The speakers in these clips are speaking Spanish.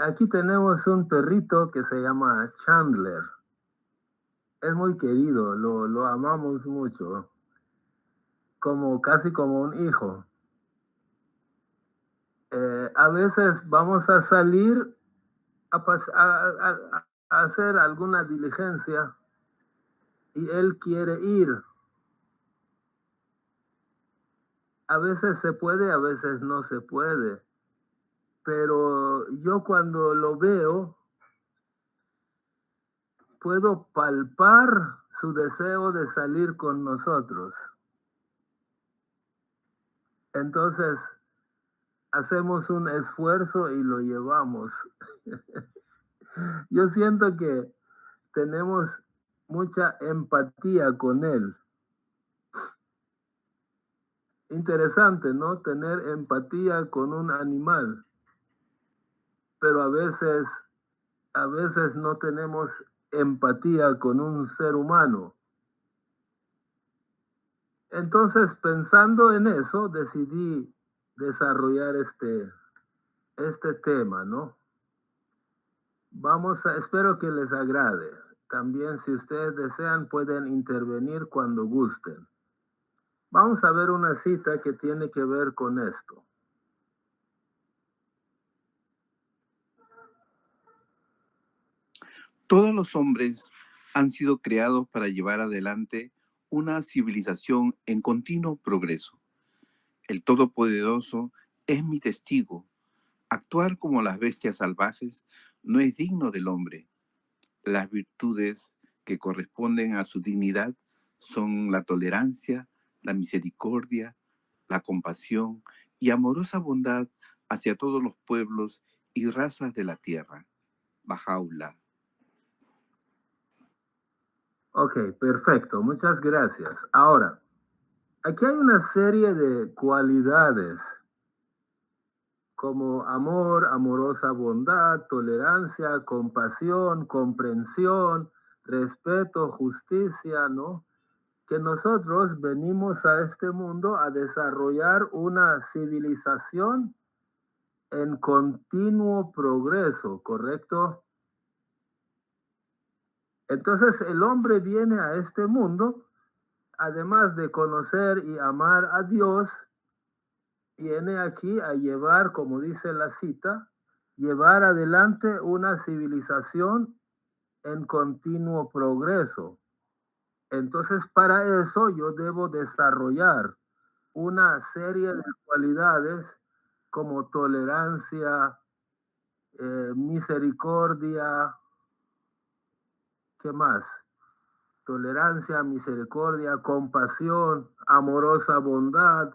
Aquí tenemos un perrito que se llama Chandler. Es muy querido, lo amamos mucho, como casi como un hijo. A veces vamos a salir a hacer alguna diligencia y él quiere ir. A veces se puede, a veces no se puede. Pero yo cuando lo veo, puedo palpar su deseo de salir con nosotros. Entonces, hacemos un esfuerzo y lo llevamos. Yo siento que tenemos mucha empatía con él. Interesante, ¿no? Tener empatía con un animal, pero a veces no tenemos empatía con un ser humano. Entonces, pensando en eso, decidí desarrollar este tema, ¿no? Espero que les agrade. También, si ustedes desean, pueden intervenir cuando gusten. Vamos a ver una cita que tiene que ver con esto. Todos los hombres han sido creados para llevar adelante una civilización en continuo progreso. El Todopoderoso es mi testigo. Actuar como las bestias salvajes no es digno del hombre. Las virtudes que corresponden a su dignidad son la tolerancia, la misericordia, la compasión y amorosa bondad hacia todos los pueblos y razas de la tierra. Bajaula. Ok, perfecto. Muchas gracias. Ahora, aquí hay una serie de cualidades como amor, amorosa bondad, tolerancia, compasión, comprensión, respeto, justicia, ¿no? Que nosotros venimos a este mundo a desarrollar una civilización en continuo progreso, ¿correcto? Entonces el hombre viene a este mundo, además de conocer y amar a Dios, viene aquí a llevar, como dice la cita, llevar adelante una civilización en continuo progreso. Entonces, para eso yo debo desarrollar una serie de cualidades como tolerancia, misericordia, ¿qué más? Tolerancia, misericordia, compasión, amorosa bondad.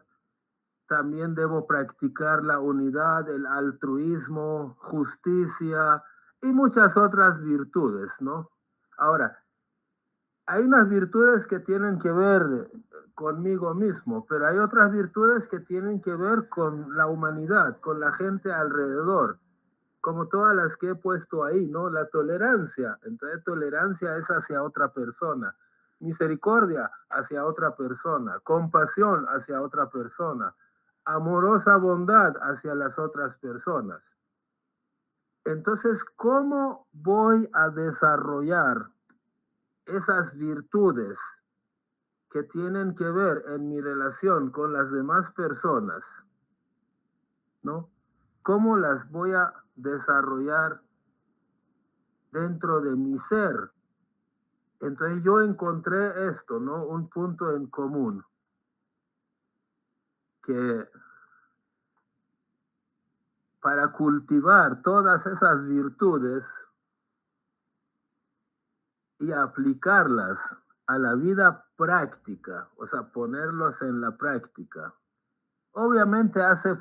También debo practicar la unidad, el altruismo, justicia y muchas otras virtudes, ¿no? Ahora, hay unas virtudes que tienen que ver conmigo mismo, pero hay otras virtudes que tienen que ver con la humanidad, con la gente alrededor, como todas las que he puesto ahí, ¿no? La tolerancia, entonces tolerancia es hacia otra persona, misericordia hacia otra persona, compasión hacia otra persona, amorosa bondad hacia las otras personas. Entonces, ¿cómo voy a desarrollar esas virtudes que tienen que ver en mi relación con las demás personas, ¿no? ¿Cómo las voy a desarrollar dentro de mi ser? Entonces yo encontré esto, ¿no? Un punto en común, que para cultivar todas esas virtudes y aplicarlas a la vida práctica, o sea, ponerlos en la práctica, obviamente hace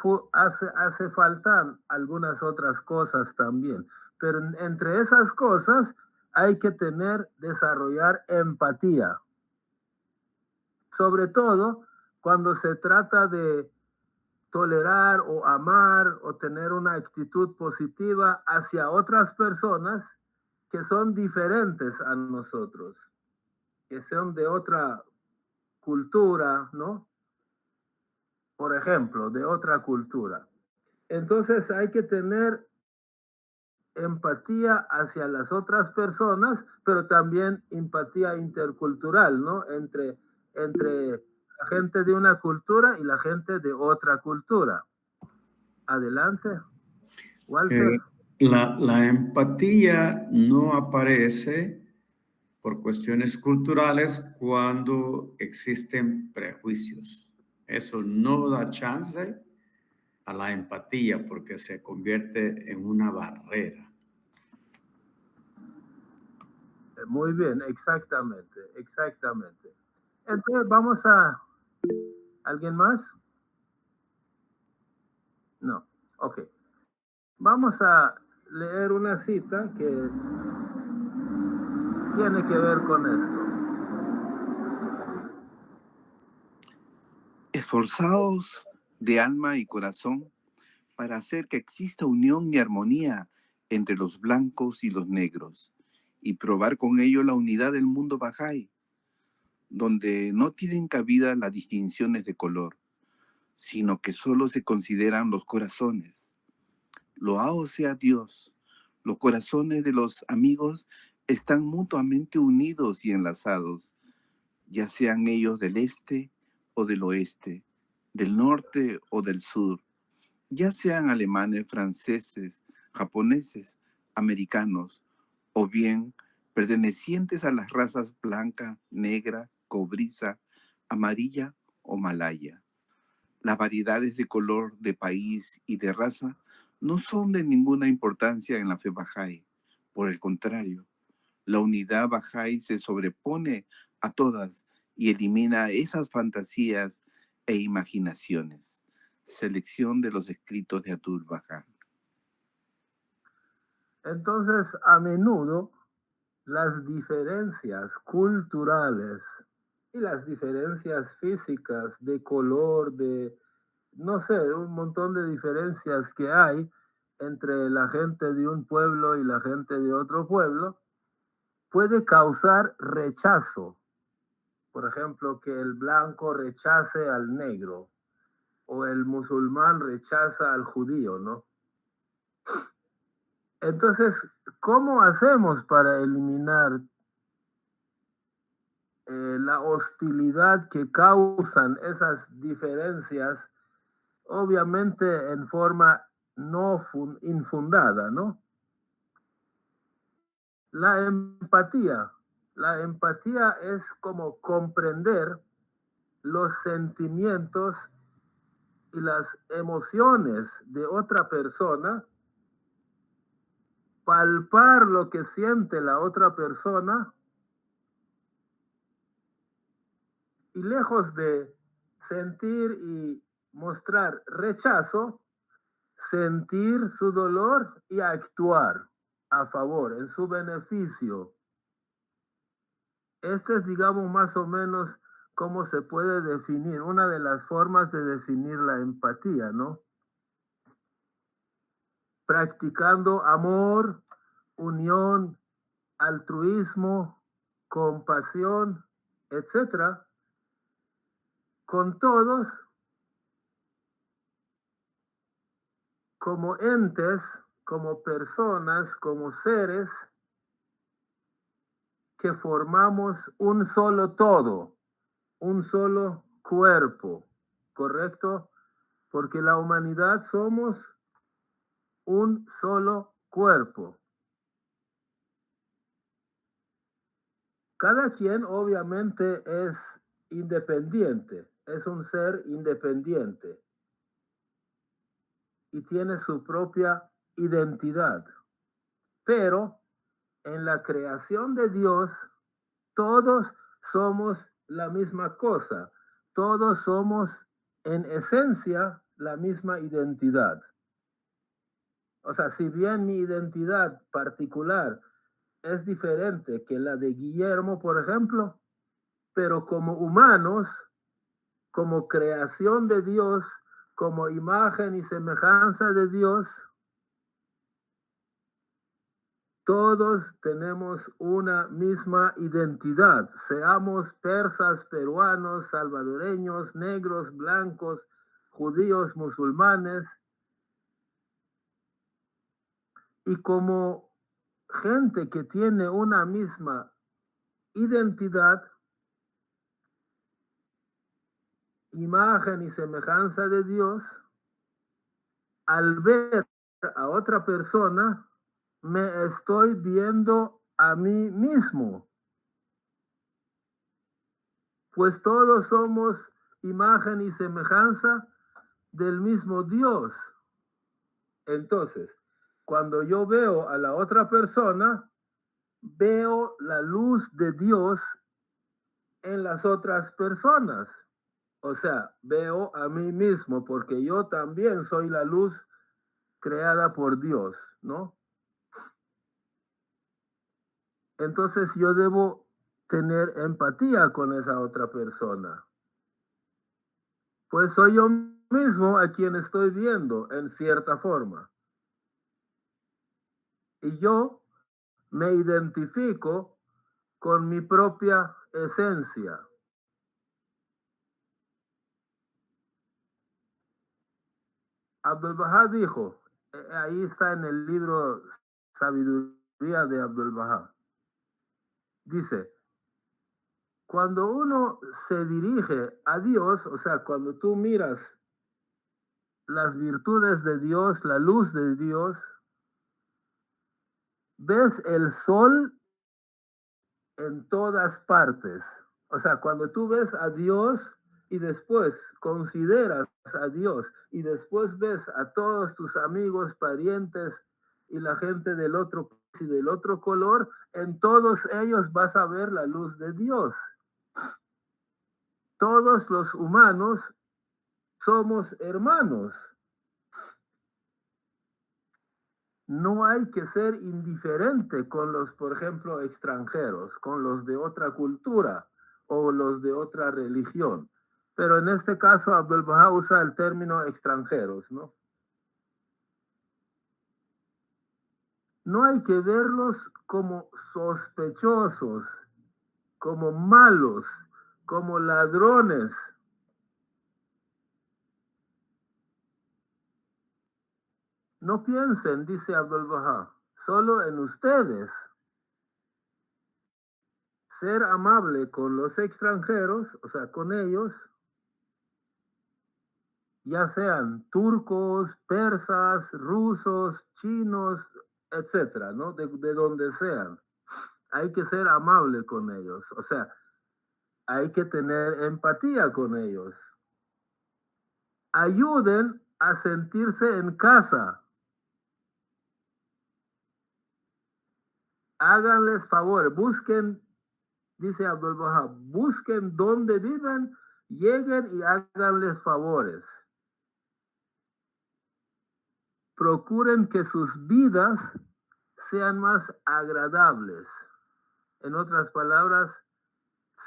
falta algunas otras cosas también, pero entre esas cosas hay que desarrollar empatía, sobre todo cuando se trata de tolerar o amar o tener una actitud positiva hacia otras personas que son diferentes a nosotros, que son de otra cultura, ¿no? Por ejemplo, de otra cultura. Entonces hay que tener empatía hacia las otras personas, pero también empatía intercultural, ¿no? Entre la gente de una cultura y la gente de otra cultura. Adelante, Walter. La empatía no aparece por cuestiones culturales cuando existen prejuicios. Eso no da chance a la empatía porque se convierte en una barrera. Muy bien, exactamente, exactamente. Entonces, vamos a... ¿Alguien más? No, ok. Vamos a leer una cita que tiene que ver con esto. Esforzaos de alma y corazón para hacer que exista unión y armonía entre los blancos y los negros y probar con ello la unidad del mundo Bahá'í, donde no tienen cabida las distinciones de color, sino que solo se consideran los corazones. Loado sea Dios, los corazones de los amigos están mutuamente unidos y enlazados, ya sean ellos del este o del oeste, del norte o del sur, ya sean alemanes, franceses, japoneses, americanos, o bien pertenecientes a las razas blanca, negra, cobriza, amarilla o malaya. Las variedades de color, de país y de raza no son de ninguna importancia en la fe Bahá'í. Por el contrario, la unidad Bahá'í se sobrepone a todas y elimina esas fantasías e imaginaciones. Selección de los escritos de Abdul Bahá. Entonces, a menudo, las diferencias culturales y las diferencias físicas de color, de, no sé, un montón de diferencias que hay entre la gente de un pueblo y la gente de otro pueblo, puede causar rechazo. Por ejemplo, que el blanco rechace al negro o el musulmán rechaza al judío, ¿no? Entonces, ¿cómo hacemos para eliminar la hostilidad que causan esas diferencias, obviamente en forma no infundada, ¿no? La empatía. La empatía es como comprender los sentimientos y las emociones de otra persona, palpar lo que siente la otra persona y lejos de sentir y mostrar rechazo, sentir su dolor y actuar a favor, en su beneficio. Este es, digamos, más o menos cómo se puede definir, una de las formas de definir la empatía, ¿no? Practicando amor, unión, altruismo, compasión, etcétera, con todos como entes, como personas, como seres que formamos un solo todo, un solo cuerpo, ¿correcto? Porque la humanidad somos un solo cuerpo. Cada quien obviamente es independiente, es un ser independiente y tiene su propia identidad. Pero en la creación de Dios, todos somos la misma cosa, todos somos en esencia la misma identidad. O sea, si bien mi identidad particular es diferente que la de Guillermo, por ejemplo, pero como humanos, como creación de Dios, como imagen y semejanza de Dios, todos tenemos una misma identidad, seamos persas, peruanos, salvadoreños, negros, blancos, judíos, musulmanes. Y como gente que tiene una misma identidad, imagen y semejanza de Dios, al ver a otra persona, me estoy viendo a mí mismo. Pues todos somos imagen y semejanza del mismo Dios. Entonces, cuando yo veo a la otra persona, veo la luz de Dios en las otras personas. O sea, veo a mí mismo porque yo también soy la luz creada por Dios, ¿no? Entonces yo debo tener empatía con esa otra persona. Pues soy yo mismo a quien estoy viendo en cierta forma. Y yo me identifico con mi propia esencia. Abdul Bahá dijo, ahí está en el libro Sabiduría de Abdul Bahá, dice, cuando uno se dirige a Dios, o sea, cuando tú miras las virtudes de Dios, la luz de Dios, ves el sol en todas partes. O sea, cuando tú ves a Dios y después consideras a Dios y después ves a todos tus amigos, parientes y la gente del otro y del otro color, en todos ellos vas a ver la luz de Dios. Todos los humanos somos hermanos. No hay que ser indiferente con los, por ejemplo, extranjeros, con los de otra cultura o los de otra religión. Pero en este caso, Abdul Bahá usa el término extranjeros, ¿no? No hay que verlos como sospechosos, como malos, como ladrones. No piensen, dice Abdul Bahá, solo en ustedes. Ser amable con los extranjeros, o sea, con ellos, ya sean turcos, persas, rusos, chinos, etcétera, ¿no? De donde sean. Hay que ser amable con ellos, o sea, hay que tener empatía con ellos. Ayuden a sentirse en casa. Háganles favor, busquen, dice Abdul Bahá, busquen donde viven, lleguen y háganles favores. Procuren que sus vidas sean más agradables. En otras palabras,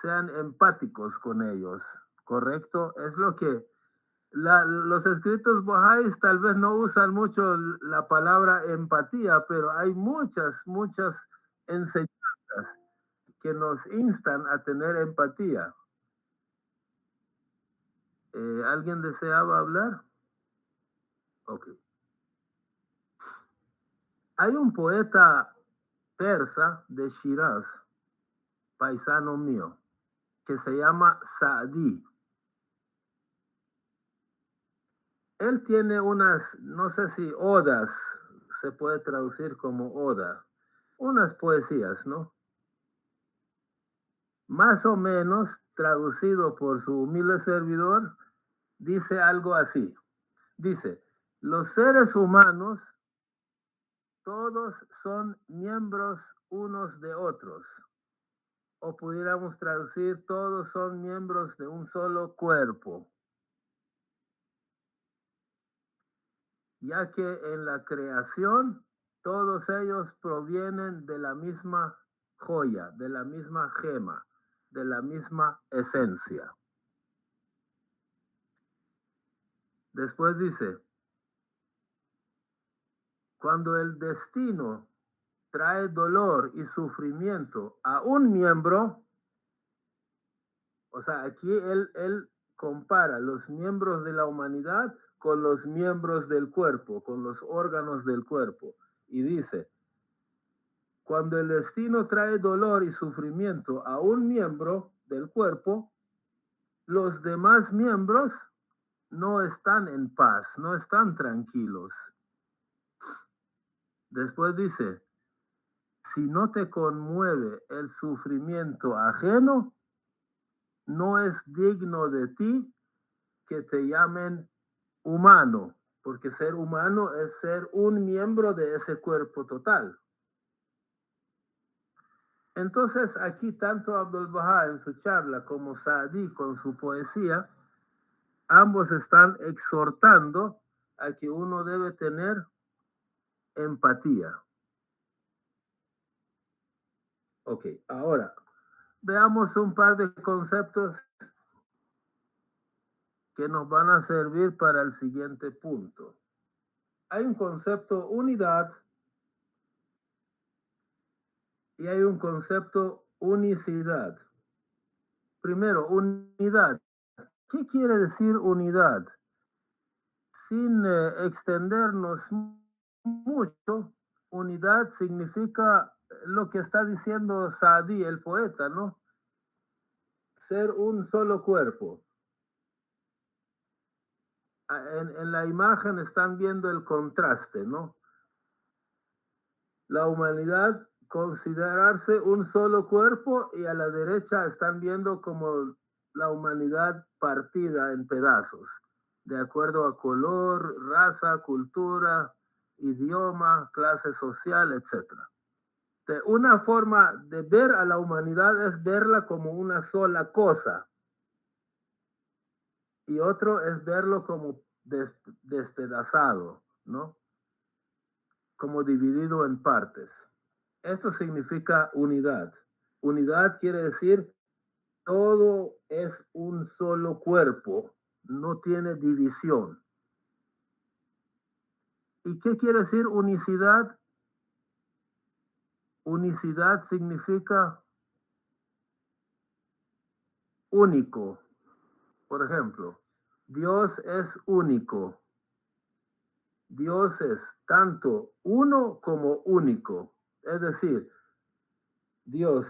sean empáticos con ellos, ¿correcto? Es lo que los escritos bahá'ís tal vez no usan mucho la palabra empatía, pero hay muchas enseñanzas que nos instan a tener empatía. ¿Alguien deseaba hablar? Ok. Hay un poeta persa de Shiraz, paisano mío, que se llama Saadi. Él tiene unas, no sé si odas, se puede traducir como oda, unas poesías, ¿no? Más o menos traducido por su humilde servidor, dice algo así. Dice, los seres humanos todos son miembros unos de otros. O pudiéramos traducir, todos son miembros de un solo cuerpo. Ya que en la creación todos ellos provienen de la misma joya, de la misma gema, de la misma esencia. Después dice, cuando el destino trae dolor y sufrimiento a un miembro, o sea, aquí él compara los miembros de la humanidad con los miembros del cuerpo, con los órganos del cuerpo. y dice, cuando el destino trae dolor y sufrimiento a un miembro del cuerpo, los demás miembros no están en paz, no están tranquilos. Después dice, si no te conmueve el sufrimiento ajeno, no es digno de ti que te llamen humano, porque ser humano es ser un miembro de ese cuerpo total. Entonces aquí tanto Abdul Baha en su charla como Saadi con su poesía, ambos están exhortando a que uno debe tener empatía. Ok, ahora veamos un par de conceptos que nos van a servir para el siguiente punto. Hay un concepto unidad y hay un concepto unicidad. Primero, unidad. ¿Qué quiere decir unidad? Sin extendernos mucho, unidad significa lo que está diciendo Saadi, el poeta, ¿no? Ser un solo cuerpo. En la imagen están viendo el contraste, ¿no? La humanidad considerarse un solo cuerpo y a la derecha están viendo como la humanidad partida en pedazos, de acuerdo a color, raza, cultura, idioma, clase social, etc. Una forma de ver a la humanidad es verla como una sola cosa y otro es verlo como despedazado, ¿no? Como dividido en partes. Esto significa unidad. Unidad quiere decir todo es un solo cuerpo, no tiene división. ¿Y qué quiere decir unicidad? Unicidad significa único. Por ejemplo, Dios es único. Dios es tanto uno como único. Es decir, Dios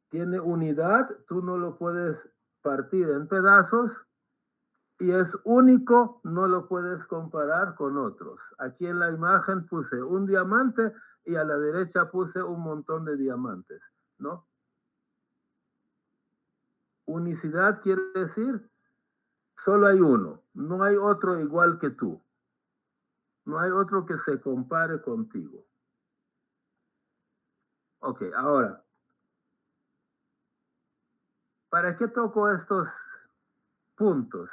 tiene unidad, tú no lo puedes partir en pedazos y es único, no lo puedes comparar con otros. Aquí en la imagen puse un diamante y a la derecha puse un montón de diamantes, ¿no? Unicidad quiere decir solo hay uno, no hay otro igual que tú. No hay otro que se compare contigo. Ok, ahora, ¿para qué toco estos puntos?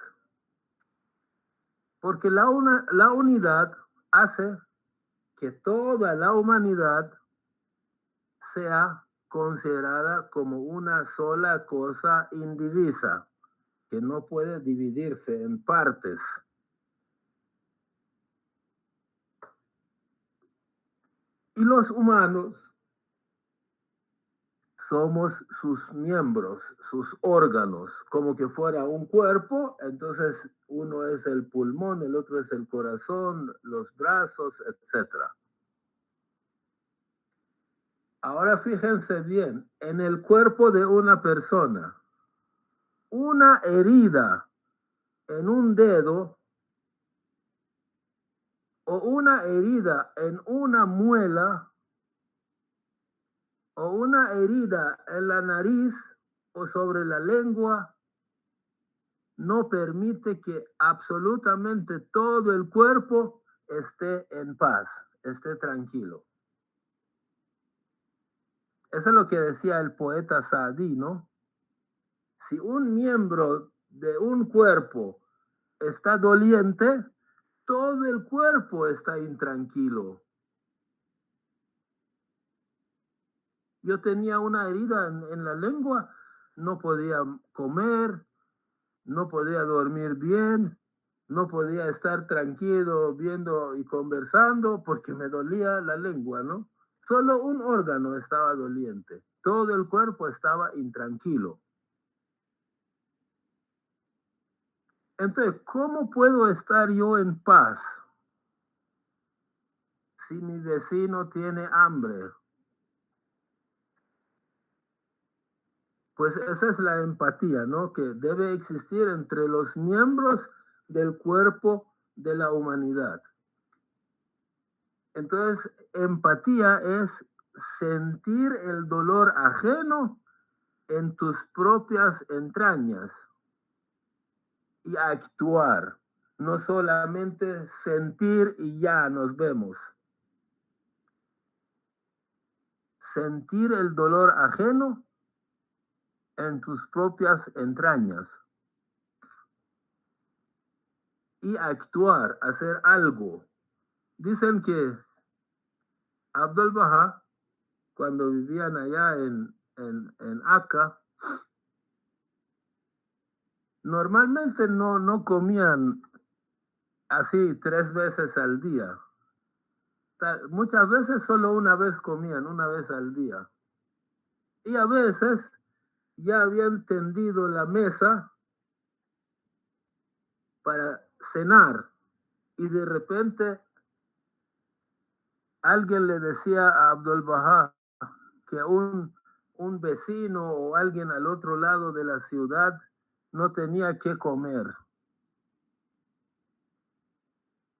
Porque la unidad hace que toda la humanidad sea considerada como una sola cosa indivisa, que no puede dividirse en partes. Y los humanos somos sus miembros, sus órganos, como que fuera un cuerpo, entonces uno es el pulmón, el otro es el corazón, los brazos, etc. Ahora fíjense bien, en el cuerpo de una persona, una herida en un dedo o una herida en una muela o una herida en la nariz o sobre la lengua no permite que absolutamente todo el cuerpo esté en paz, esté tranquilo. Eso es lo que decía el poeta Saadi, ¿no? Si un miembro de un cuerpo está doliente, todo el cuerpo está intranquilo. Yo tenía una herida en la lengua, no podía comer, no podía dormir bien, no podía estar tranquilo viendo y conversando porque me dolía la lengua, ¿no? Solo un órgano estaba doliente, todo el cuerpo estaba intranquilo. Entonces, ¿cómo puedo estar yo en paz si mi vecino tiene hambre. Pues esa es la empatía, ¿no? Que debe existir entre los miembros del cuerpo de la humanidad. Entonces, empatía es sentir el dolor ajeno en tus propias entrañas y actuar, no solamente sentir y ya nos vemos. Sentir el dolor ajeno en tus propias entrañas y actuar, hacer algo. Dicen que Abdul Baha, cuando vivían allá en Acá, normalmente no comían así 3 veces al día. Muchas veces solo una vez comían, una vez al día. Y a veces ya habían tendido la mesa para cenar y de repente alguien le decía a Abdul Baha que un vecino o alguien al otro lado de la ciudad no tenía que comer.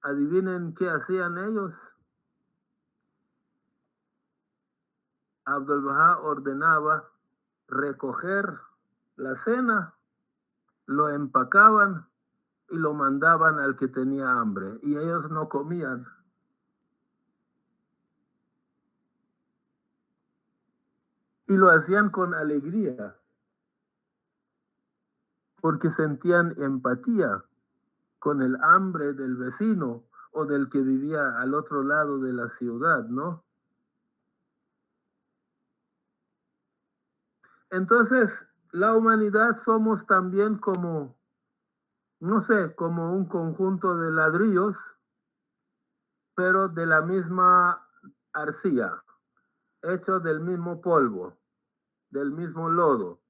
Adivinen qué hacían ellos. Abdul Baha ordenaba recoger la cena, lo empacaban y lo mandaban al que tenía hambre. Y ellos no comían. Y lo hacían con alegría, porque sentían empatía con el hambre del vecino o del que vivía al otro lado de la ciudad, ¿no? Entonces, la humanidad somos también como, no sé, como un conjunto de ladrillos, pero de la misma arcilla, hecho del mismo polvo, del mismo lodo.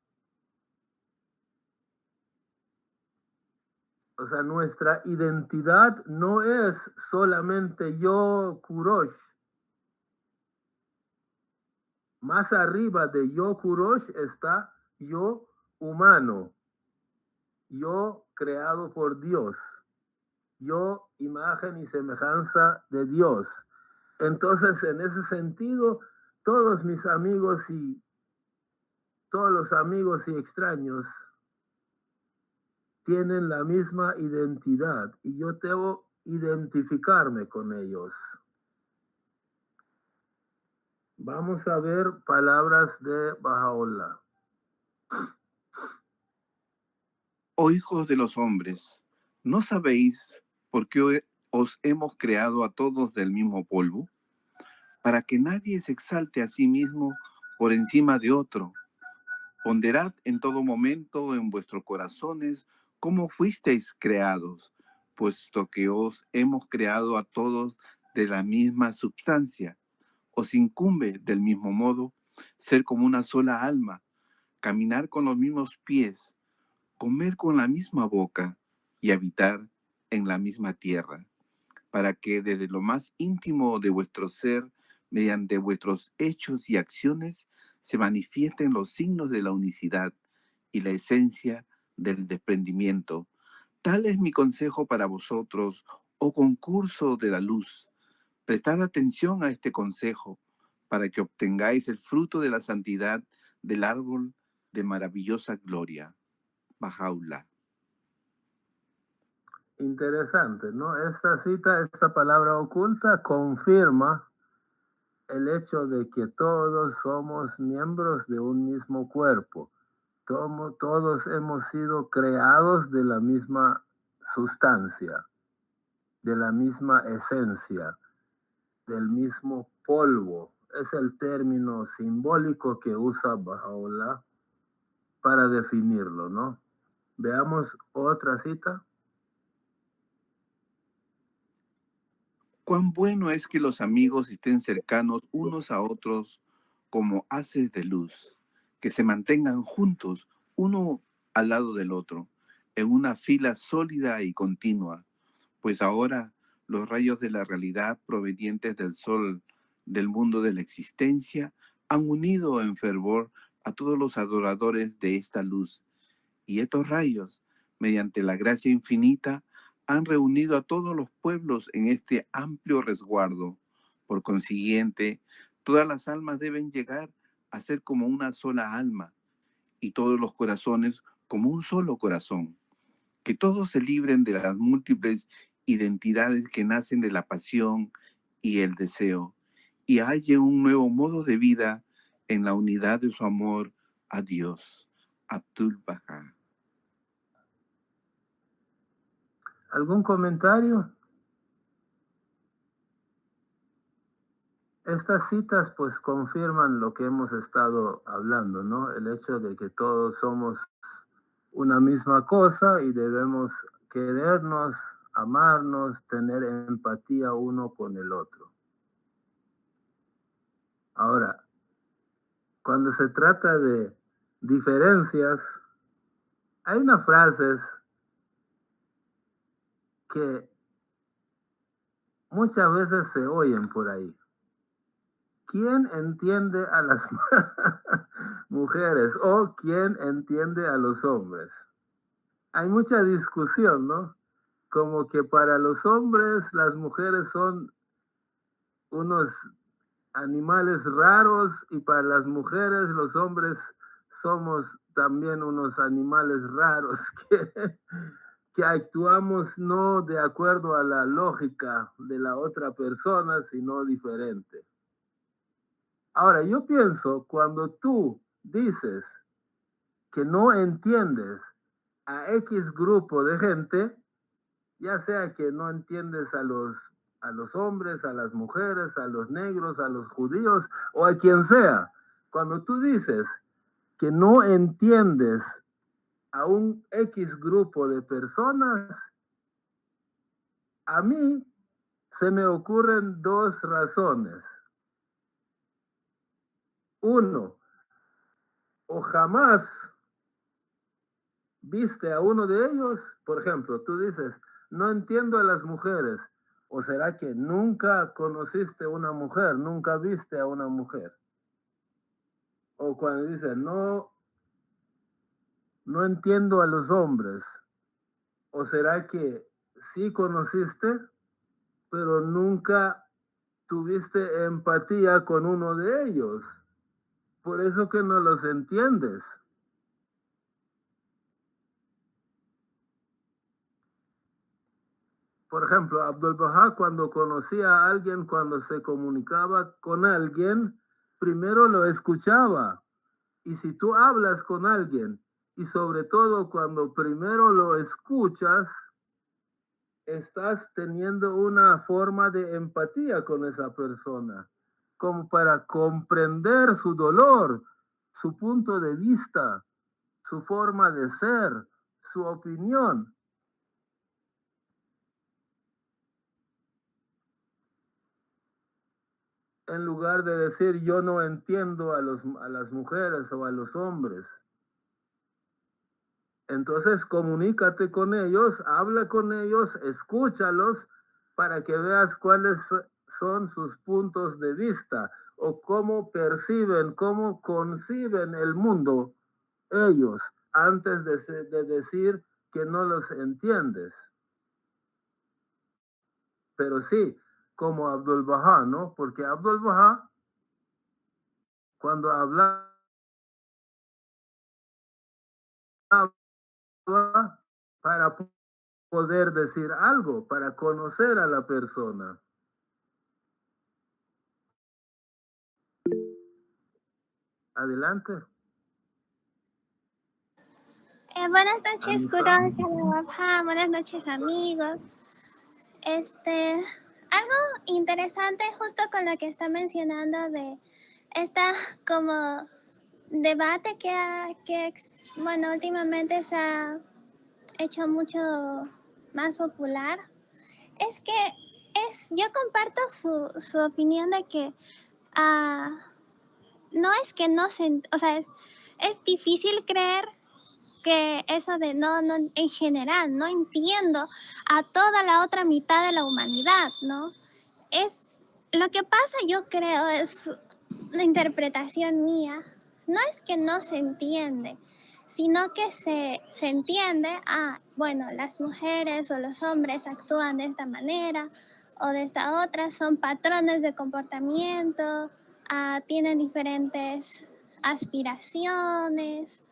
O sea, nuestra identidad no es solamente yo, Kurosh. Más arriba de yo, Kurosh, está yo, humano. Yo, creado por Dios. Yo, imagen y semejanza de Dios. Entonces, en ese sentido, todos mis amigos y todos los amigos y extraños tienen la misma identidad y yo debo identificarme con ellos. Vamos a ver palabras de Bahá'u'lláh. Oh hijos de los hombres, ¿no sabéis por qué os hemos creado a todos del mismo polvo? Para que nadie se exalte a sí mismo por encima de otro. Ponderad en todo momento en vuestros corazones cómo fuisteis creados, puesto que os hemos creado a todos de la misma substancia. Os incumbe del mismo modo ser como una sola alma, caminar con los mismos pies, comer con la misma boca y habitar en la misma tierra, para que desde lo más íntimo de vuestro ser, mediante vuestros hechos y acciones, se manifiesten los signos de la unicidad y la esencia del desprendimiento. Tal es mi consejo para vosotros, oh concurso de la luz. Prestad atención a este consejo para que obtengáis el fruto de la santidad del árbol de maravillosa gloria. Bahá'u'lláh. Interesante, ¿no? Esta cita, esta palabra oculta confirma el hecho de que todos somos miembros de un mismo cuerpo. Todos hemos sido creados de la misma sustancia, de la misma esencia, del mismo polvo. Es el término simbólico que usa Bahá'u'lláh para definirlo, ¿no? Veamos otra cita. Cuán bueno es que los amigos estén cercanos unos a otros como haces de luz, que se mantengan juntos uno al lado del otro, en una fila sólida y continua, pues ahora los rayos de la realidad provenientes del sol, del mundo de la existencia, han unido en fervor a todos los adoradores de esta luz. Y estos rayos, mediante la gracia infinita, han reunido a todos los pueblos en este amplio resguardo. Por consiguiente, todas las almas deben llegar a ser como una sola alma, y todos los corazones como un solo corazón. Que todos se libren de las múltiples identidades que nacen de la pasión y el deseo, y hallen un nuevo modo de vida en la unidad de su amor a Dios. Abdul Baha. ¿Algún comentario? Estas citas pues confirman lo que hemos estado hablando, ¿no? El hecho de que todos somos una misma cosa y debemos querernos, amarnos, tener empatía uno con el otro. Ahora, cuando se trata de diferencias, hay unas frases que muchas veces se oyen por ahí. ¿Quién entiende a las mujeres o quién entiende a los hombres? Hay mucha discusión, ¿no? Como que para los hombres las mujeres son unos animales raros y para las mujeres los hombres somos también unos animales raros que actuamos no de acuerdo a la lógica de la otra persona, sino diferente. Ahora, yo pienso, cuando tú dices que no entiendes a X grupo de gente, ya sea que no entiendes a los hombres, a las mujeres, a los negros, a los judíos o a quien sea, cuando tú dices que no entiendes a un X grupo de personas, a mí se me ocurren dos razones. Uno, o jamás viste a uno de ellos, por ejemplo, tú dices, no entiendo a las mujeres, o será que nunca conociste una mujer, nunca viste a una mujer. O cuando dices, no entiendo a los hombres, o será que sí conociste, pero nunca tuviste empatía con uno de ellos. Por eso que no los entiendes. Por ejemplo, Abdul Baha, cuando conocía a alguien, cuando se comunicaba con alguien, primero lo escuchaba. Y si tú hablas con alguien, y sobre todo cuando primero lo escuchas, estás teniendo una forma de empatía con esa persona, como para comprender su dolor, su punto de vista, su forma de ser, su opinión. En lugar de decir yo no entiendo a las mujeres o a los hombres. Entonces comunícate con ellos, habla con ellos, escúchalos para que veas cuáles son sus puntos de vista o cómo perciben, cómo conciben el mundo ellos antes de decir que no los entiendes. Pero sí, como Abdul Baha, ¿no? Porque Abdul Baha, cuando hablaba para poder decir algo, para conocer a la persona. Adelante. Buenas noches, Guru. Buenas noches, amigos. Algo interesante justo con lo que está mencionando de esta como debate que bueno, últimamente se ha hecho mucho más popular. Es que yo comparto su opinión de que no es que no se, o sea, es difícil creer que eso de no, en general, no entiendo a toda la otra mitad de la humanidad, ¿no? Lo que pasa, yo creo, es la interpretación mía, no es que no se entiende, sino que se entiende, bueno, las mujeres o los hombres actúan de esta manera o de esta otra, son patrones de comportamiento, tienen diferentes aspiraciones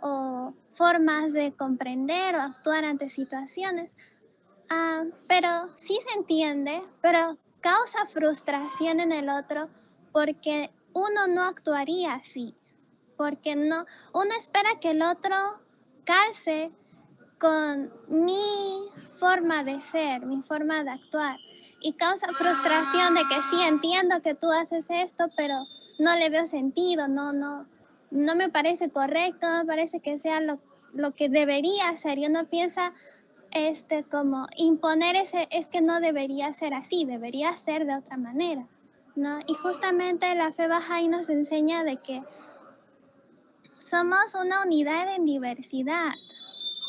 o formas de comprender o actuar ante situaciones. Pero sí se entiende, pero causa frustración en el otro porque uno no actuaría así, porque uno espera que el otro calce con mi forma de ser, mi forma de actuar, y causa frustración de que sí entiendo que tú haces esto, pero no le veo sentido, no me parece correcto, no me parece que sea lo que debería ser, y uno piensa como imponer es que no debería ser así, debería ser de otra manera, ¿no? Y justamente la fe Bahá'í nos enseña de que somos una unidad en diversidad,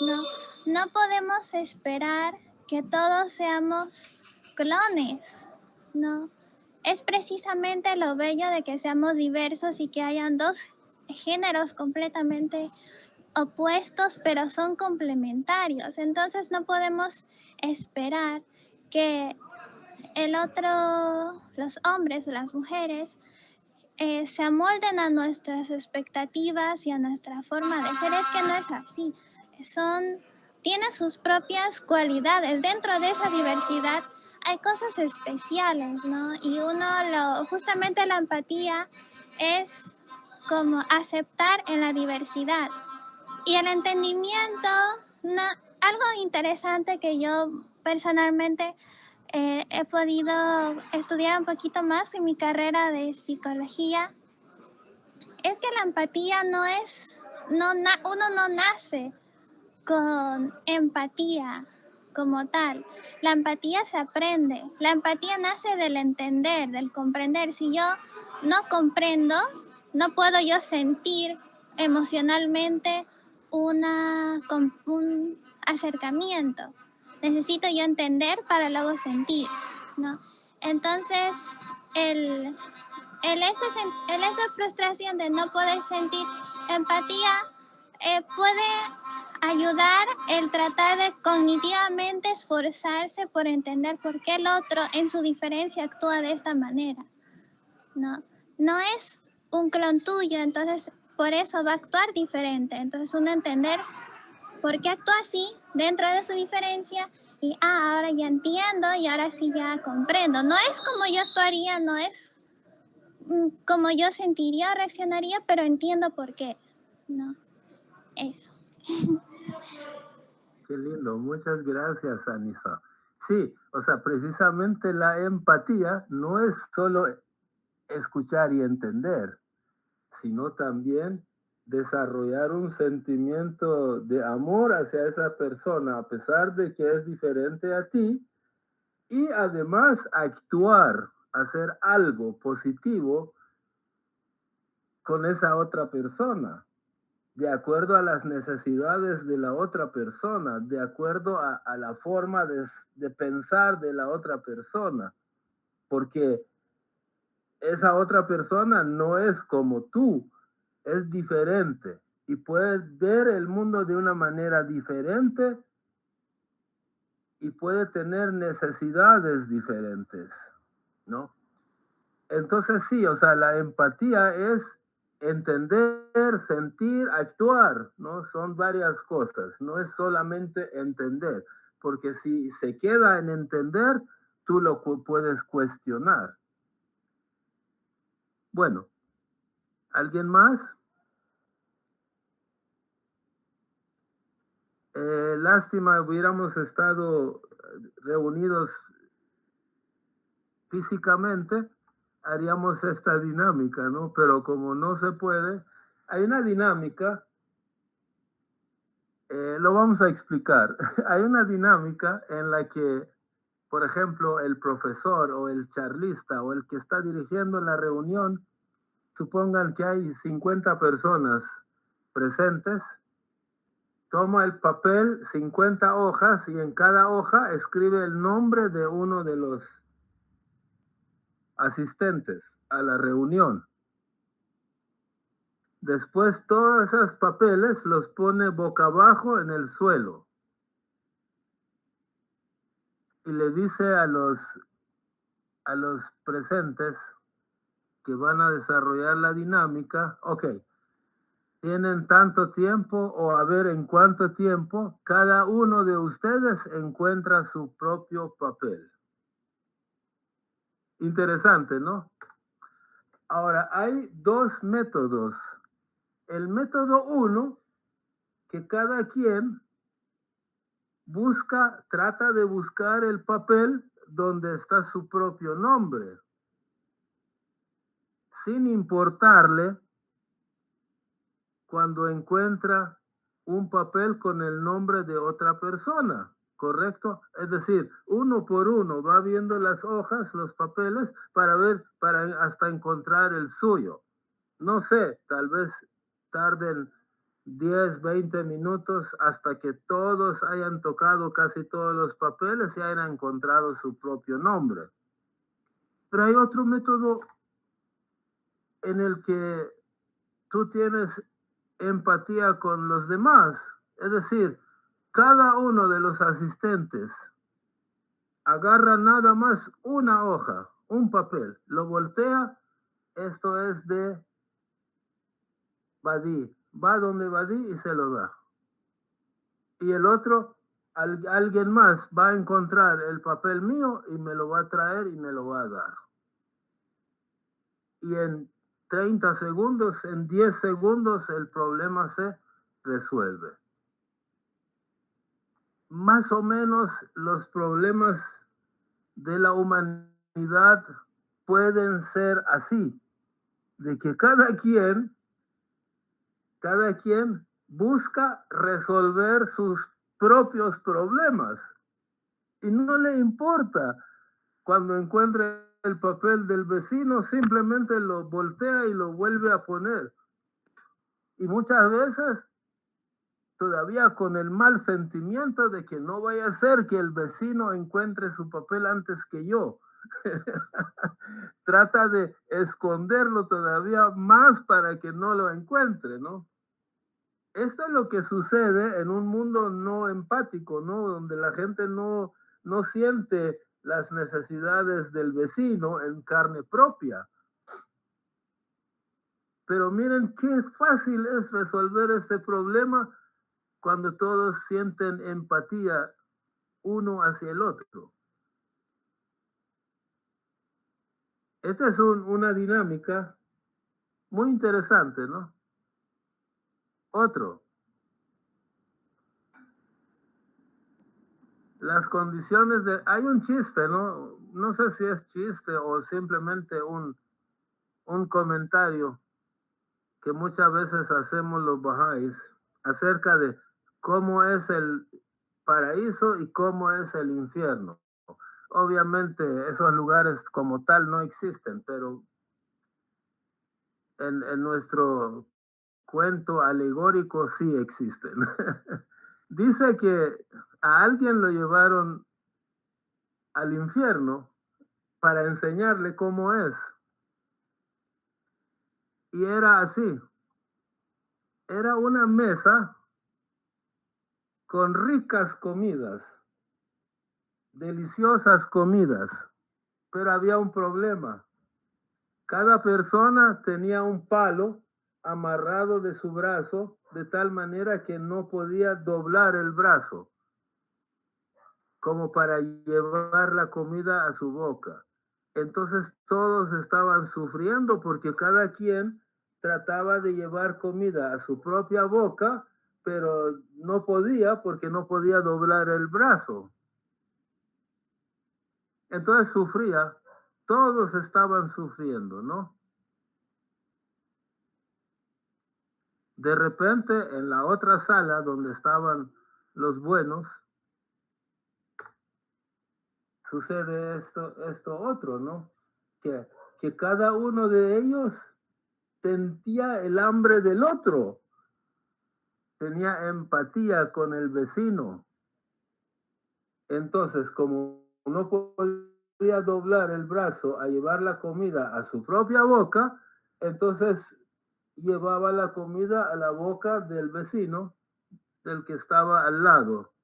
¿no? No podemos esperar que todos seamos clones, ¿no? Es precisamente lo bello de que seamos diversos y que hayan dos géneros completamente opuestos, pero son complementarios. Entonces no podemos esperar que el otro, los hombres o las mujeres, se amolden a nuestras expectativas y a nuestra forma de ser. Es que no es así. Tienen sus propias cualidades. Dentro de esa diversidad hay cosas especiales, ¿no? Y justamente la empatía es como aceptar en la diversidad. Y el entendimiento, algo interesante que yo personalmente he podido estudiar un poquito más en mi carrera de psicología, es que la empatía uno no nace con empatía como tal. La empatía se aprende. La empatía nace del entender, del comprender. Si yo no comprendo, no puedo yo sentir emocionalmente un acercamiento. Necesito yo entender para luego sentir, ¿no? Entonces, esa frustración de no poder sentir empatía puede ayudar el tratar de cognitivamente esforzarse por entender por qué el otro en su diferencia actúa de esta manera, ¿no? No es un clon tuyo, entonces por eso va a actuar diferente. Entonces uno entender por qué actúa así dentro de su diferencia y ahora ya entiendo y ahora sí ya comprendo. No es como yo actuaría, no es como yo sentiría o reaccionaría, pero entiendo por qué, ¿no? Eso. Qué lindo, muchas gracias, Anissa. Sí, o sea, precisamente la empatía no es solo escuchar y entender, sino también desarrollar un sentimiento de amor hacia esa persona, a pesar de que es diferente a ti, y además actuar, hacer algo positivo con esa otra persona, de acuerdo a las necesidades de la otra persona, de acuerdo a la forma de pensar de la otra persona, porque esa otra persona no es como tú, es diferente y puedes ver el mundo de una manera diferente y puede tener necesidades diferentes, ¿no? Entonces sí, o sea, la empatía es entender, sentir, actuar, ¿no? Son varias cosas, no es solamente entender, porque si se queda en entender, tú lo puedes cuestionar. Bueno, ¿alguien más? Lástima, hubiéramos estado reunidos físicamente, haríamos esta dinámica, ¿no? Pero como no se puede, hay una dinámica, lo vamos a explicar. Hay una dinámica en la que, por ejemplo, el profesor o el charlista o el que está dirigiendo la reunión, supongan que hay 50 personas presentes toma el papel, 50 hojas, y en cada hoja escribe el nombre de uno de los asistentes a la reunión. Después todos esos papeles los pone boca abajo en el suelo. Y le dice a los presentes que van a desarrollar la dinámica, ok, tienen tanto tiempo, o a ver en cuánto tiempo cada uno de ustedes encuentra su propio papel. Interesante, ¿no? Ahora, hay dos métodos. El método 1, que cada quien trata de buscar el papel donde está su propio nombre, sin importarle cuando encuentra un papel con el nombre de otra persona, ¿correcto? Es decir, uno por uno va viendo las hojas, los papeles, para hasta encontrar el suyo. No sé, tal vez tarden 10, 20 minutos hasta que todos hayan tocado casi todos los papeles y hayan encontrado su propio nombre. Pero hay otro método en el que tú tienes empatía con los demás. Es decir, cada uno de los asistentes agarra nada más una hoja, un papel, lo voltea, esto es de Badí, va donde Badí y se lo da. Y el otro, alguien más va a encontrar el papel mío y me lo va a traer y me lo va a dar. Y en 30 segundos, en 10 segundos, el problema se resuelve. Más o menos los problemas de la humanidad pueden ser así, de que cada quien busca resolver sus propios problemas y no le importa cuando encuentre el papel del vecino, simplemente lo voltea y lo vuelve a poner. Y muchas veces todavía con el mal sentimiento de que no vaya a ser que el vecino encuentre su papel antes que yo. Trata de esconderlo todavía más para que no lo encuentre, ¿no? Esto es lo que sucede en un mundo no empático, ¿no? Donde la gente no siente las necesidades del vecino en carne propia. Pero miren qué fácil es resolver este problema cuando todos sienten empatía uno hacia el otro. Esta es una dinámica muy interesante, ¿no? Otro. Las condiciones de... Hay un chiste, ¿no? No sé si es chiste o simplemente un comentario que muchas veces hacemos los bahá'ís acerca de cómo es el paraíso y cómo es el infierno. Obviamente esos lugares como tal no existen, pero en nuestro cuento alegórico sí existen. Dice que a alguien lo llevaron al infierno para enseñarle cómo es. Y era así. Era una mesa con ricas comidas, deliciosas comidas, pero había un problema. Cada persona tenía un palo amarrado de su brazo de tal manera que no podía doblar el brazo como para llevar la comida a su boca. Entonces todos estaban sufriendo porque cada quien trataba de llevar comida a su propia boca, pero no podía porque no podía doblar el brazo. Entonces sufría, todos estaban sufriendo, ¿no? De repente, en la otra sala donde estaban los buenos, sucede esto otro, ¿no? Que cada uno de ellos sentía el hambre del otro. tenía empatía con el vecino. Entonces, como no podía doblar el brazo a llevar la comida a su propia boca, entonces llevaba la comida a la boca del vecino, del que estaba al lado.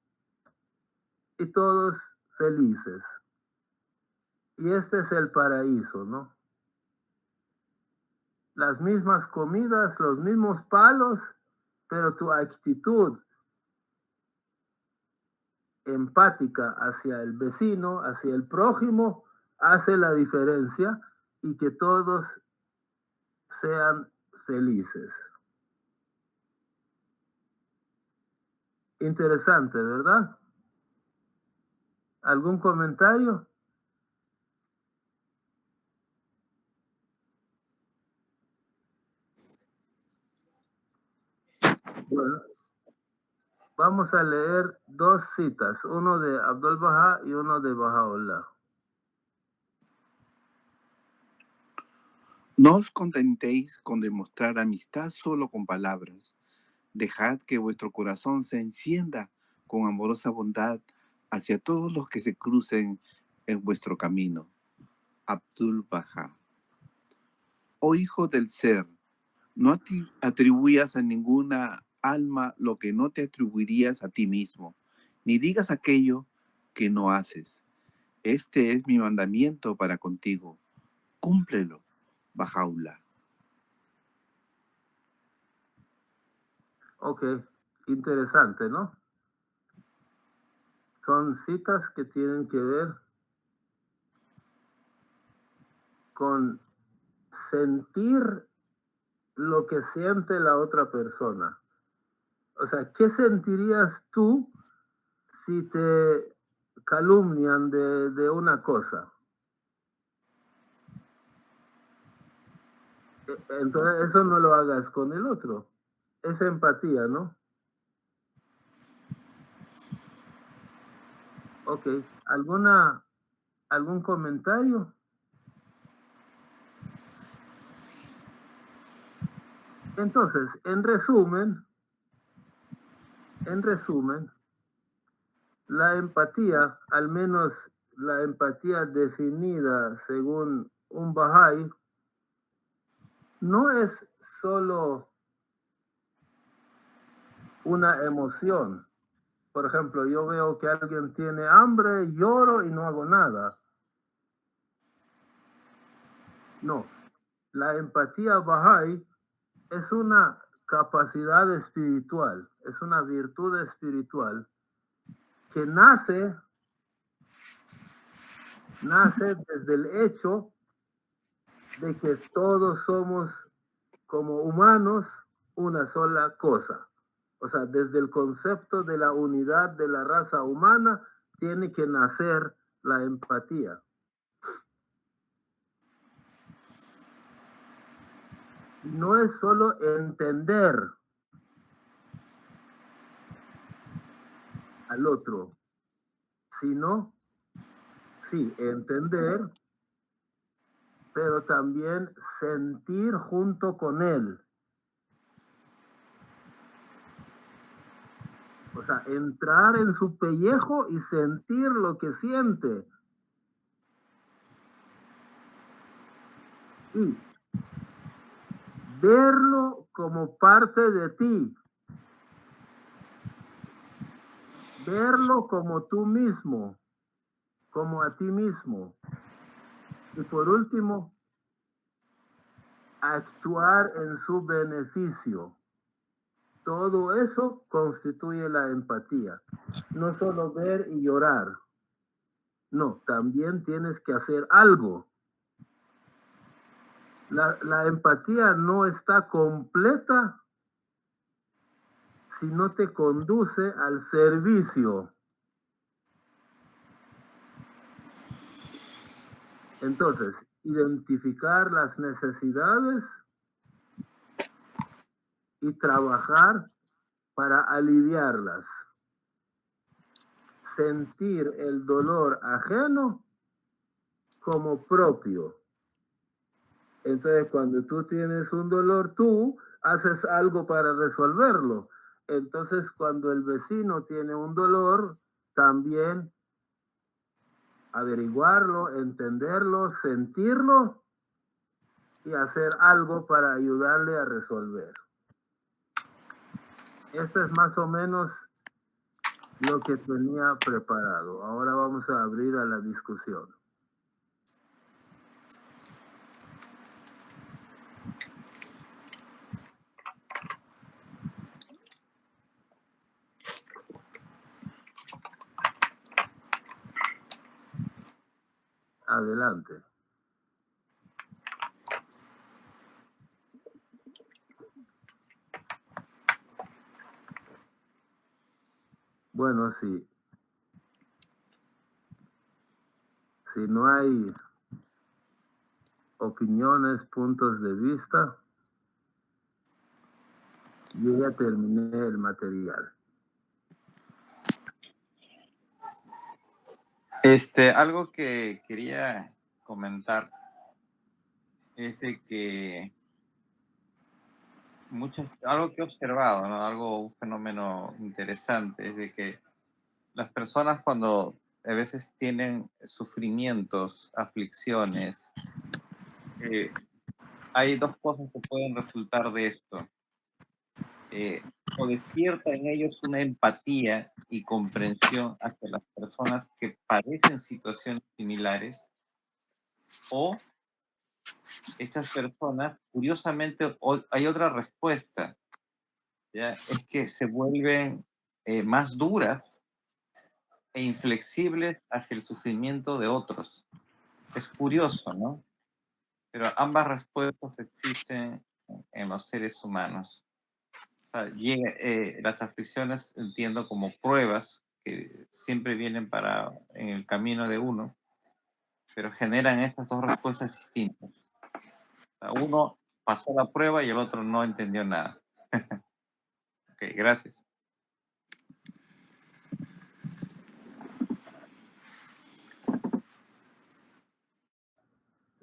Y todos felices. Y este es el paraíso, ¿no? Las mismas comidas, los mismos palos, pero tu actitud empática hacia el vecino, hacia el prójimo, hace la diferencia y que todos sean felices. Interesante, ¿verdad? ¿Algún comentario? Bueno, vamos a leer dos citas, uno de Abdul Baha y uno de Baha'u'llah. No os contentéis con demostrar amistad solo con palabras. Dejad que vuestro corazón se encienda con amorosa bondad hacia todos los que se crucen en vuestro camino. Abdul Baha. Oh hijo del ser, no atribuyas a ninguna alma lo que no te atribuirías a ti mismo, ni digas aquello que no haces. Este es mi mandamiento para contigo. Cúmplelo, Baha'u'llah. Ok, interesante, ¿no? Son citas que tienen que ver con sentir lo que siente la otra persona. O sea, ¿qué sentirías tú si te calumnian de una cosa? Entonces, eso no lo hagas con el otro. Es empatía, ¿no? Ok, ¿algún comentario? Entonces, en resumen, la empatía, al menos la empatía definida según un Bahá'í, no es solo una emoción. Por ejemplo, yo veo que alguien tiene hambre, lloro y no hago nada. No, la empatía Bahá'í es una capacidad espiritual, es una virtud espiritual que nace desde el hecho de que todos somos como humanos una sola cosa. O sea, desde el concepto de la unidad de la raza humana tiene que nacer la empatía. No es solo entender al otro, sino, sí, entender, pero también sentir junto con él. O sea, entrar en su pellejo y sentir lo que siente. Y verlo como parte de ti. Verlo como tú mismo, como a ti mismo. Y por último, actuar en su beneficio. Todo eso constituye la empatía. No solo ver y llorar. No, también tienes que hacer algo. La empatía no está completa si no te conduce al servicio. Entonces, identificar las necesidades y trabajar para aliviarlas. Sentir el dolor ajeno como propio. Entonces, cuando tú tienes un dolor, tú haces algo para resolverlo. Entonces, cuando el vecino tiene un dolor, también averiguarlo, entenderlo, sentirlo y hacer algo para ayudarle a resolver. Esto es más o menos lo que tenía preparado. Ahora vamos a abrir a la discusión. Adelante. Bueno, sí. Si no hay opiniones, puntos de vista, yo ya terminé el material. Algo que quería comentar es de que algo que he observado, ¿no? Un fenómeno interesante es de que las personas cuando a veces tienen sufrimientos, aflicciones, hay dos cosas que pueden resultar de esto. O despierta en ellos una empatía y comprensión hacia las personas que padecen situaciones similares, o estas personas, curiosamente, hay otra respuesta, ¿ya? Es que se vuelven más duras e inflexibles hacia el sufrimiento de otros. Es curioso, ¿no? Pero ambas respuestas existen en los seres humanos. O sea, las aflicciones entiendo como pruebas que siempre vienen en el camino de uno, pero generan estas dos respuestas distintas. O sea, uno pasó la prueba y el otro no entendió nada. Ok, gracias.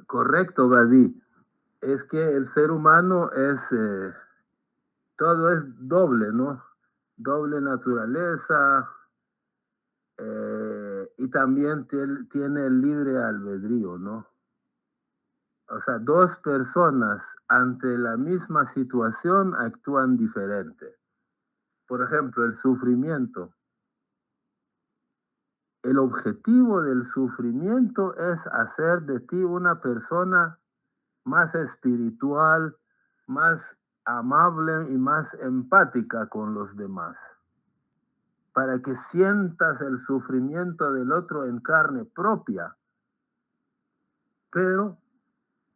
Correcto, Gadi. Es que el ser humano todo es doble, ¿no? Doble naturaleza, y también tiene el libre albedrío, ¿no? O sea, dos personas ante la misma situación actúan diferente. Por ejemplo, el sufrimiento. El objetivo del sufrimiento es hacer de ti una persona más espiritual, más amable y más empática con los demás, para que sientas el sufrimiento del otro en carne propia, pero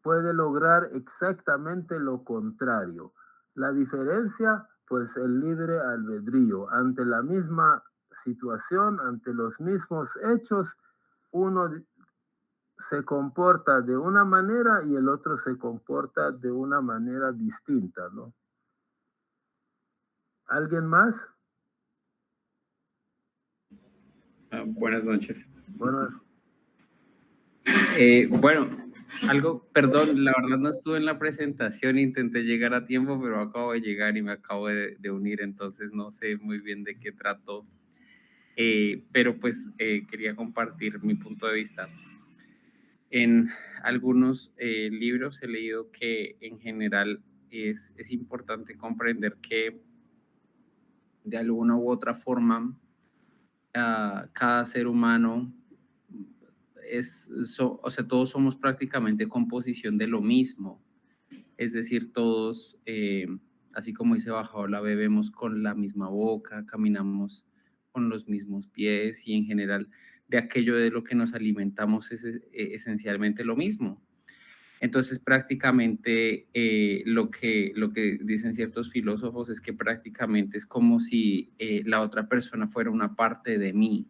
puede lograr exactamente lo contrario. La diferencia, pues el libre albedrío. Ante la misma situación, ante los mismos hechos, uno se comporta de una manera y el otro se comporta de una manera distinta, ¿no? ¿Alguien más? Buenas noches. Bueno, Bueno, perdón, la verdad no estuve en la presentación, intenté llegar a tiempo, pero acabo de llegar y me acabo de unir, entonces no sé muy bien de qué trató, pero pues quería compartir mi punto de vista. En algunos libros he leído que en general es importante comprender que de alguna u otra forma cada ser humano o sea, todos somos prácticamente composición de lo mismo. Es decir, todos, así como dice Bajaola, bebemos con la misma boca, caminamos con los mismos pies y en general de aquello de lo que nos alimentamos es esencialmente lo mismo. Entonces, prácticamente lo que dicen ciertos filósofos es que prácticamente es como si la otra persona fuera una parte de mí,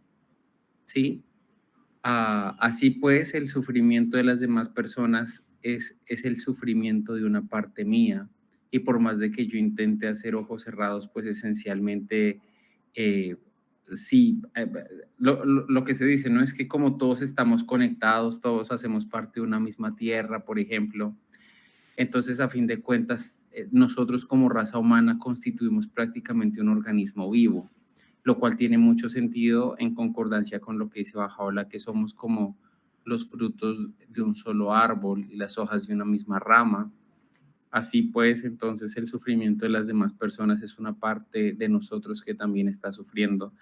¿sí? Así pues, el sufrimiento de las demás personas es el sufrimiento de una parte mía. Y por más de que yo intente hacer ojos cerrados, pues esencialmente, sí, lo que se dice, ¿no? Es que como todos estamos conectados, todos hacemos parte de una misma tierra, por ejemplo. Entonces, a fin de cuentas, nosotros como raza humana constituimos prácticamente un organismo vivo, lo cual tiene mucho sentido en concordancia con lo que dice Bajaola, que somos como los frutos de un solo árbol y las hojas de una misma rama. Así pues, entonces el sufrimiento de las demás personas es una parte de nosotros que también está sufriendo,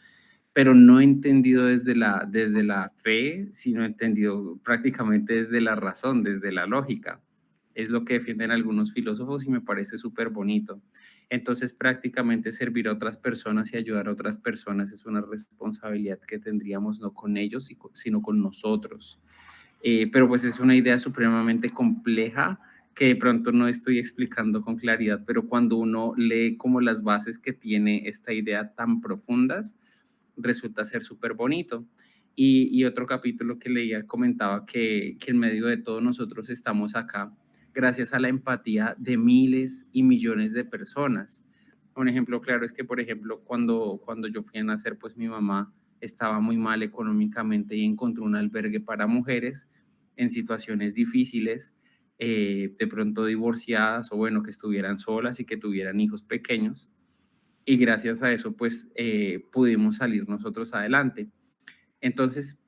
pero no entendido desde la fe, sino entendido prácticamente desde la razón, desde la lógica. Es lo que defienden algunos filósofos y me parece súper bonito. Entonces, prácticamente servir a otras personas y ayudar a otras personas es una responsabilidad que tendríamos no con ellos, sino con nosotros. Pero pues es una idea supremamente compleja que de pronto no estoy explicando con claridad, pero cuando uno lee como las bases que tiene esta idea tan profundas, resulta ser súper bonito. Y otro capítulo que leía comentaba que en medio de todo nosotros estamos acá gracias a la empatía de miles y millones de personas. Un ejemplo claro es que, por ejemplo, cuando yo fui a nacer, pues mi mamá estaba muy mal económicamente y encontró un albergue para mujeres en situaciones difíciles, de pronto divorciadas o bueno, que estuvieran solas y que tuvieran hijos pequeños. Y gracias a eso, pues pudimos salir nosotros adelante. Entonces,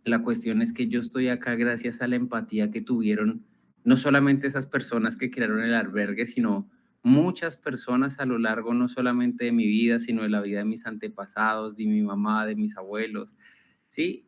la cuestión es que yo estoy acá gracias a la empatía que tuvieron no solamente esas personas que crearon el albergue, sino muchas personas a lo largo no solamente de mi vida, sino de la vida de mis antepasados, de mi mamá, de mis abuelos, ¿sí?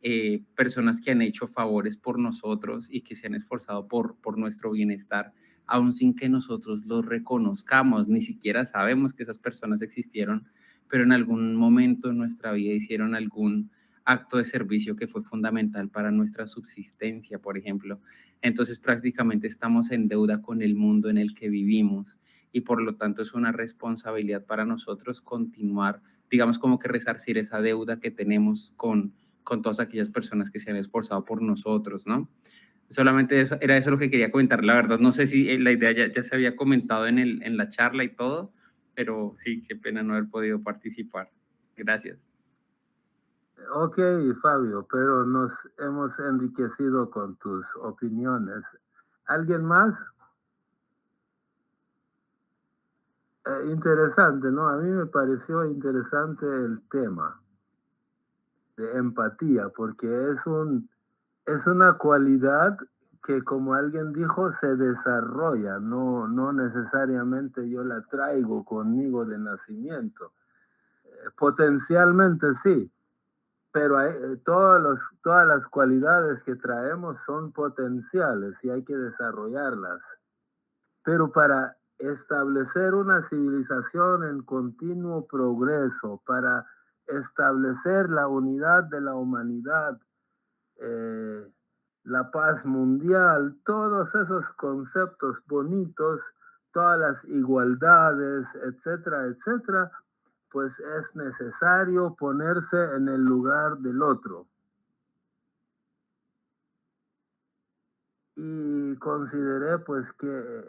Personas que han hecho favores por nosotros y que se han esforzado por nuestro bienestar, aun sin que nosotros los reconozcamos, ni siquiera sabemos que esas personas existieron, pero en algún momento en nuestra vida hicieron algún acto de servicio que fue fundamental para nuestra subsistencia, por ejemplo. Entonces prácticamente estamos en deuda con el mundo en el que vivimos y por lo tanto es una responsabilidad para nosotros continuar, digamos como que resarcir esa deuda que tenemos con todas aquellas personas que se han esforzado por nosotros, ¿no? Solamente eso, era eso lo que quería comentar, la verdad. No sé si la idea ya se había comentado en la charla y todo, pero sí, qué pena no haber podido participar. Gracias. Ok, Fabio, pero nos hemos enriquecido con tus opiniones. ¿Alguien más? Interesante, ¿no? A mí me pareció interesante el tema de empatía, porque es una cualidad que, como alguien dijo, se desarrolla, no necesariamente yo la traigo conmigo de nacimiento. Potencialmente sí, pero todas las cualidades que traemos son potenciales y hay que desarrollarlas. Pero para establecer una civilización en continuo progreso, para establecer la unidad de la humanidad, la paz mundial, todos esos conceptos bonitos, todas las igualdades, etcétera, etcétera, pues es necesario ponerse en el lugar del otro. Y consideré pues que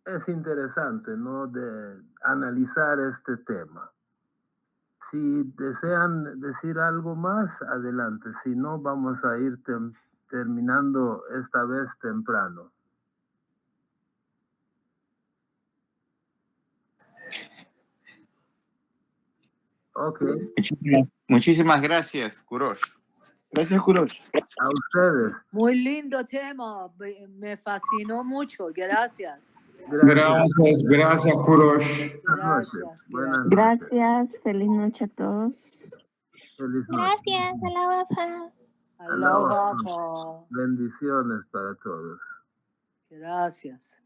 es interesante, ¿no?, de analizar este tema. Si desean decir algo más, adelante. Si no, vamos a ir terminando esta vez temprano. Ok. Muchísimas gracias, Kurosh. Gracias, Kurosh. A ustedes. Muy lindo tema, me fascinó mucho, gracias. Gracias, Kurosh. Gracias. Buenas noches. Gracias, feliz noche a todos. Feliz noche. Gracias, aloha. Aloha. Bendiciones para todos. Gracias.